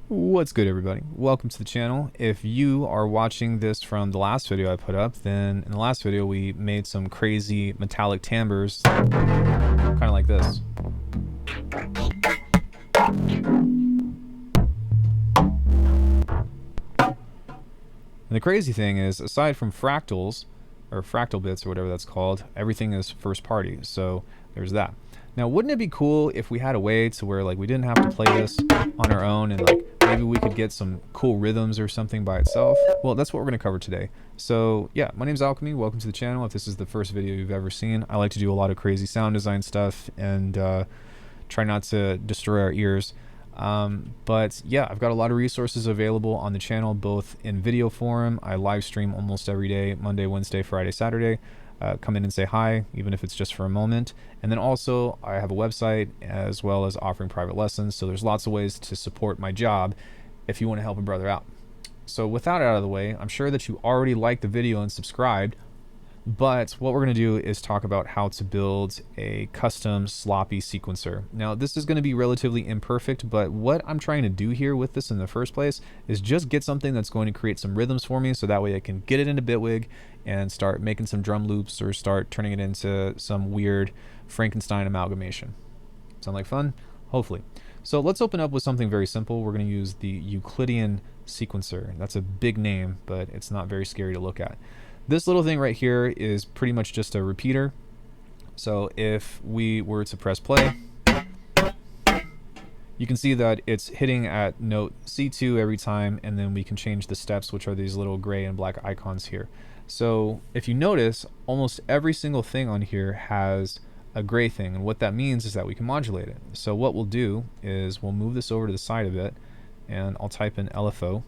What's good, everybody? Welcome to the channel. If you are watching this from the last video I put up, then in the last video we made some crazy metallic timbres, kind of like this. And the crazy thing is, aside from fractals, or fractal bits, or whatever that's called, everything is first party, so there's that. Now, wouldn't it be cool if we had a way to where, like, we didn't have to play this on our own and, like, maybe we could get some cool rhythms or something by itself? Well, that's what we're going to cover today. So, yeah, my name's Alckemy. Welcome to the channel. If this is the first video you've ever seen, I like to do a lot of crazy sound design stuff and try not to destroy our ears. But yeah, I've got a lot of resources available on the channel, both in video form. I live stream almost every day, Monday, Wednesday, Friday, Saturday. Come in and say hi, even if it's just for a moment. And then also I have a website as well as offering private lessons. So there's lots of ways to support my job if you want to help a brother out. So with that out of the way, I'm sure that you already liked the video and subscribed. But what we're going to do is talk about how to build a custom sloppy sequencer. Now, this is going to be relatively imperfect, but what I'm trying to do here with this in the first place is just get something that's going to create some rhythms for me, so that way I can get it into Bitwig and start making some drum loops or start turning it into some weird Frankenstein amalgamation. Sound like fun? Hopefully. So let's open up with something very simple. We're going to use the Euclidean sequencer. That's a big name, but it's not very scary to look at. This little thing right here is pretty much just a repeater. So if we were to press play, you can see that it's hitting at note C2 every time, and then we can change the steps, which are these little gray and black icons here. So if you notice, almost every single thing on here has a gray thing, and what that means is that we can modulate it. So what we'll do is we'll move this over to the side of it, and I'll type in LFO.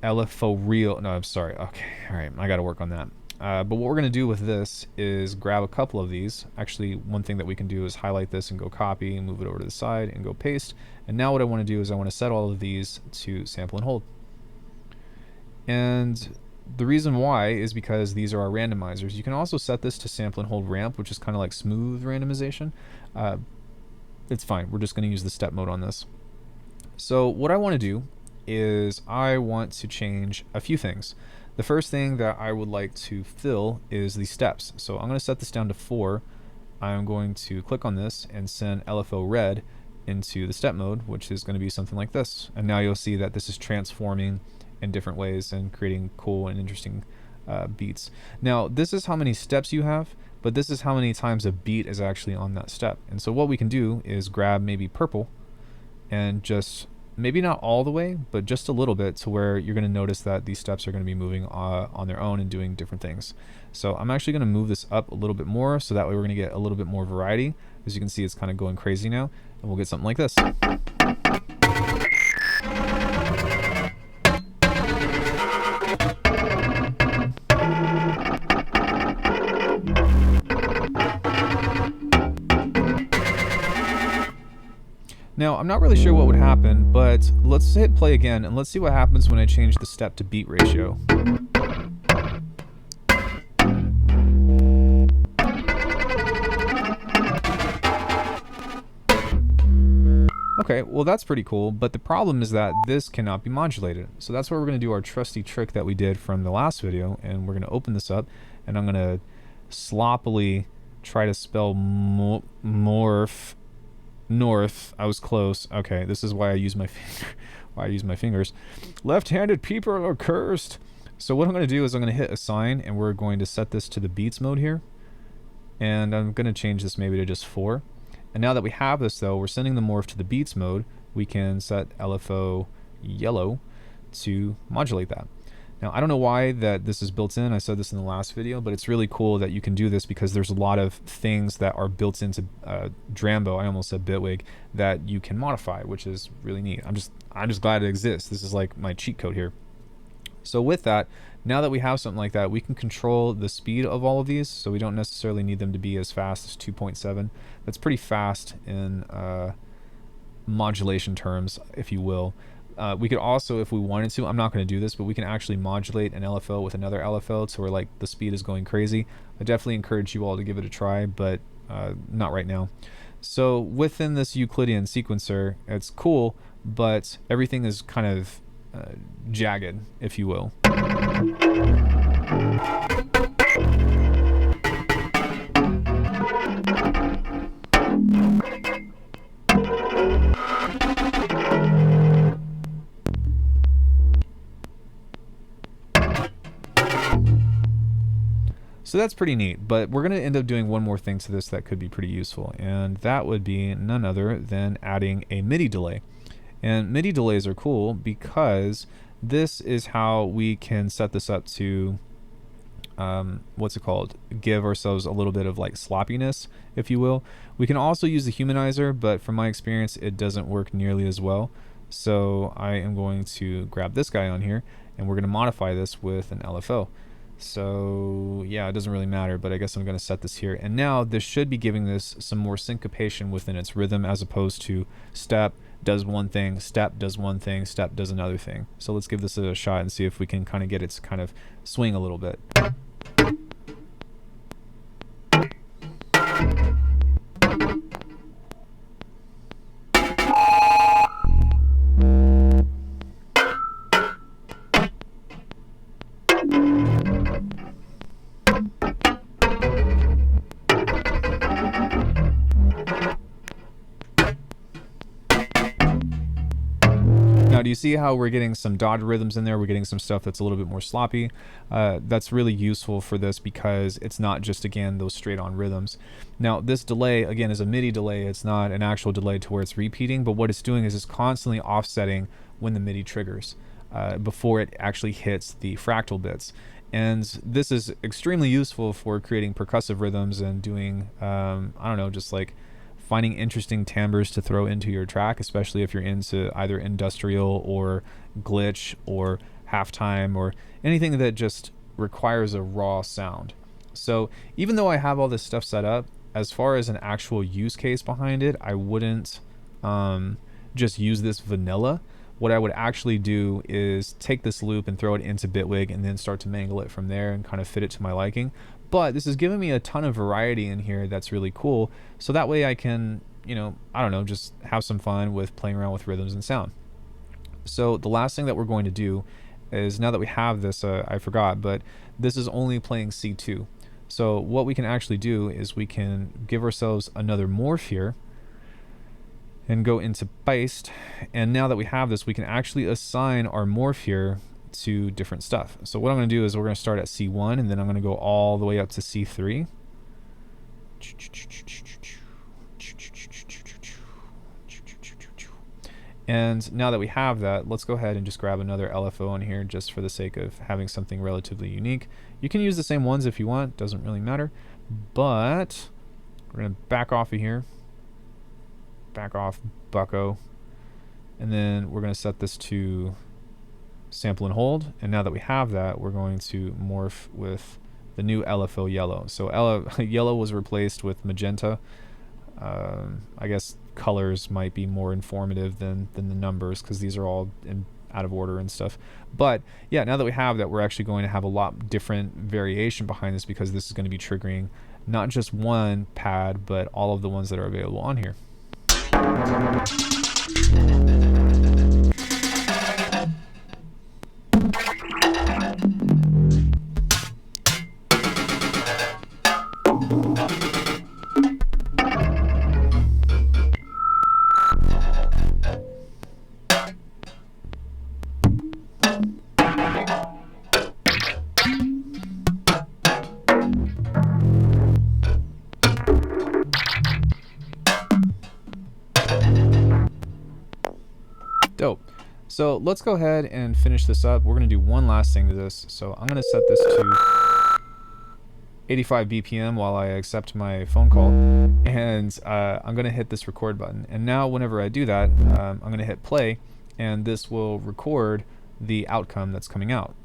LFO real, no, I'm sorry. Okay, all right, I got to work on that. But what we're going to do with this is grab a couple of these. Actually, one thing that we can do is highlight this and go copy and move it over to the side and go paste. And now what I want to do is I want to set all of these to sample and hold. And the reason why is because these are our randomizers. You can also set this to sample and hold ramp, which is kind of like smooth randomization. It's fine. We're just going to use the step mode on this. So what I want to do is I want to change a few things. The first thing that I would like to fill is the steps. So I'm going to set this down to 4. I'm going to click on this and send LFO red into the step mode, which is going to be something like this. And now you'll see that this is transforming in different ways and creating cool and interesting beats. Now, this is how many steps you have, but this is how many times a beat is actually on that step. And so what we can do is grab maybe purple and just maybe not all the way, but just a little bit, to where you're going to notice that these steps are going to be moving on their own and doing different things. So I'm actually going to move this up a little bit more, so that way we're going to get a little bit more variety. As you can see, it's kind of going crazy now, and we'll get something like this. Now, I'm not really sure what would happen, but let's hit play again and let's see what happens when I change the step to beat ratio. Okay, well that's pretty cool, but the problem is that this cannot be modulated. So that's where we're going to do our trusty trick that we did from the last video, and we're going to open this up, and I'm going to sloppily try to spell morph. North. I was close. Okay, this is why I use my fingers. Left-handed people are cursed. So what I'm going to do is I'm going to hit assign, and we're going to set this to the beats mode here. And I'm going to change this maybe to just 4. And now that we have this, though, we're sending the morph to the beats mode. We can set LFO yellow to modulate that. Now, I don't know why that this is built in. I said this in the last video, but it's really cool that you can do this because there's a lot of things that are built into Drambo, I almost said Bitwig, that you can modify, which is really neat. I'm just glad it exists. This is like my cheat code here. So with that, now that we have something like that, we can control the speed of all of these, so we don't necessarily need them to be as fast as 2.7. That's pretty fast in modulation terms, if you will. We could also, if we wanted to, I'm not going to do this, but we can actually modulate an LFO with another LFO to where like the speed is going crazy. I definitely encourage you all to give it a try, but not right now. So within this Euclidean sequencer, it's cool, but everything is kind of jagged, if you will. So that's pretty neat, but we're going to end up doing one more thing to this that could be pretty useful, and that would be none other than adding a MIDI delay. And MIDI delays are cool because this is how we can set this up to, give ourselves a little bit of like sloppiness, if you will. We can also use the humanizer, but from my experience, it doesn't work nearly as well. So I am going to grab this guy on here, and we're going to modify this with an LFO. So yeah, it doesn't really matter, but I guess I'm going to set this here. And now this should be giving this some more syncopation within its rhythm, as opposed to step does one thing, step does one thing, step does another thing. So let's give this a shot and see if we can kind of get its kind of swing a little bit. Now, do you see how we're getting some dodge rhythms in there? We're getting some stuff that's a little bit more sloppy. That's really useful for this because it's not just, again, those straight on rhythms. Now, this delay, again, is a MIDI delay. It's not an actual delay to where it's repeating, but what it's doing is it's constantly offsetting when the MIDI triggers before it actually hits the fractal bits. And this is extremely useful for creating percussive rhythms and doing, I don't know, just like finding interesting timbres to throw into your track, especially if you're into either industrial or glitch or halftime or anything that just requires a raw sound. So even though I have all this stuff set up, as far as an actual use case behind it, I wouldn't just use this vanilla. What I would actually do is take this loop and throw it into Bitwig and then start to mangle it from there and kind of fit it to my liking. But this is giving me a ton of variety in here that's really cool. So that way I can, I don't know, just have some fun with playing around with rhythms and sound. So the last thing that we're going to do is, now that we have this, I forgot, but this is only playing C2. So what we can actually do is we can give ourselves another morph here and go into paste. And now that we have this, we can actually assign our morph here to different stuff. So what I'm going to do is we're going to start at C1, and then I'm going to go all the way up to C3. And now that we have that, let's go ahead and just grab another LFO on here just for the sake of having something relatively unique. You can use the same ones if you want, doesn't really matter. But we're going to back off of here. Back off, bucko. And then we're going to set this to sample and hold. And now that we have that, we're going to morph with the new LFO yellow. So yellow was replaced with magenta. I guess colors might be more informative than the numbers, because these are all out of order and stuff. But yeah, now that we have that, we're actually going to have a lot different variation behind this, because this is going to be triggering not just one pad, but all of the ones that are available on here. Dope. So let's go ahead and finish this up. We're going to do one last thing to this. So I'm going to set this to 85 BPM while I accept my phone call. And I'm going to hit this record button. And now whenever I do that, I'm going to hit play, and this will record the outcome that's coming out.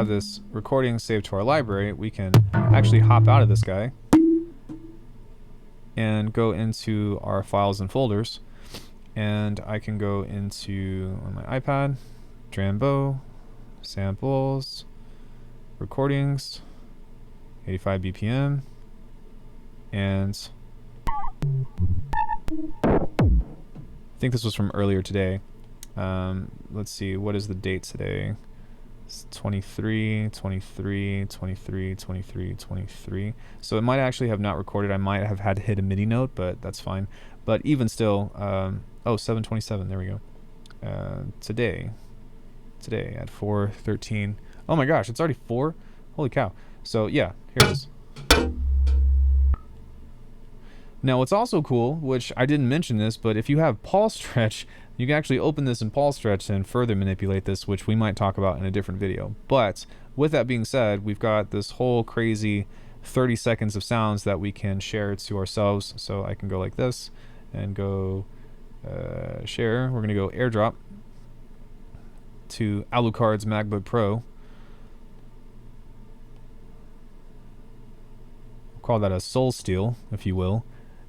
have this recording saved to our library, we can actually hop out of this guy and go into our files and folders. And I can go into on my iPad, Drambo, samples, recordings, 85 BPM, and I think this was from earlier today. Let's see, what is the date today? It's 23, 23, 23, 23, 23. So it might actually have not recorded. I might have had to hit a MIDI note, but that's fine. But even still, oh, 7:27, there we go. Today at 4:13. Oh my gosh, it's already 4? Holy cow. So yeah, here it is. Now what's also cool, which I didn't mention this, but if you have Pulse Stretch, you can actually open this in Pulse Stretch and further manipulate this, which we might talk about in a different video. But with that being said, we've got this whole crazy 30 seconds of sounds that we can share to ourselves. So I can go like this and go share. We're going to go airdrop to Alucard's MacBook Pro. Call that a soul steal, if you will.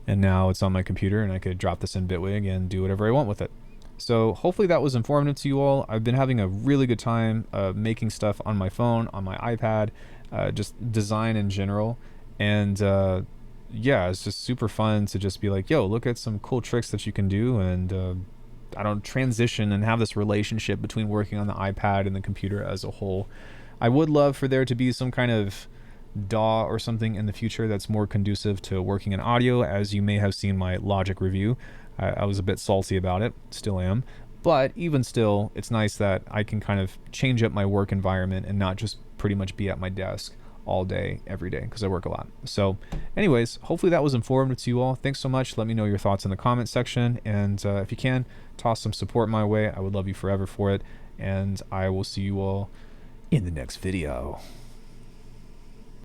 And now it's on my computer and I could drop this in Bitwig and do whatever I want with it. So hopefully that was informative to you all. I've been having a really good time making stuff on my phone, on my iPad, just design in general. And yeah, it's just super fun to just be like, yo, look at some cool tricks that you can do. And I don't transition and have this relationship between working on the iPad and the computer as a whole. I would love for there to be some kind of DAW or something in the future that's more conducive to working in audio. As you may have seen my Logic review, I was a bit salty about it, still am, but even still, it's nice that I can kind of change up my work environment and not just pretty much be at my desk all day, every day, because I work a lot. So anyways, hopefully that was informative to you all. Thanks so much. Let me know your thoughts in the comment section, and if you can, toss some support my way. I would love you forever for it, and I will see you all in the next video.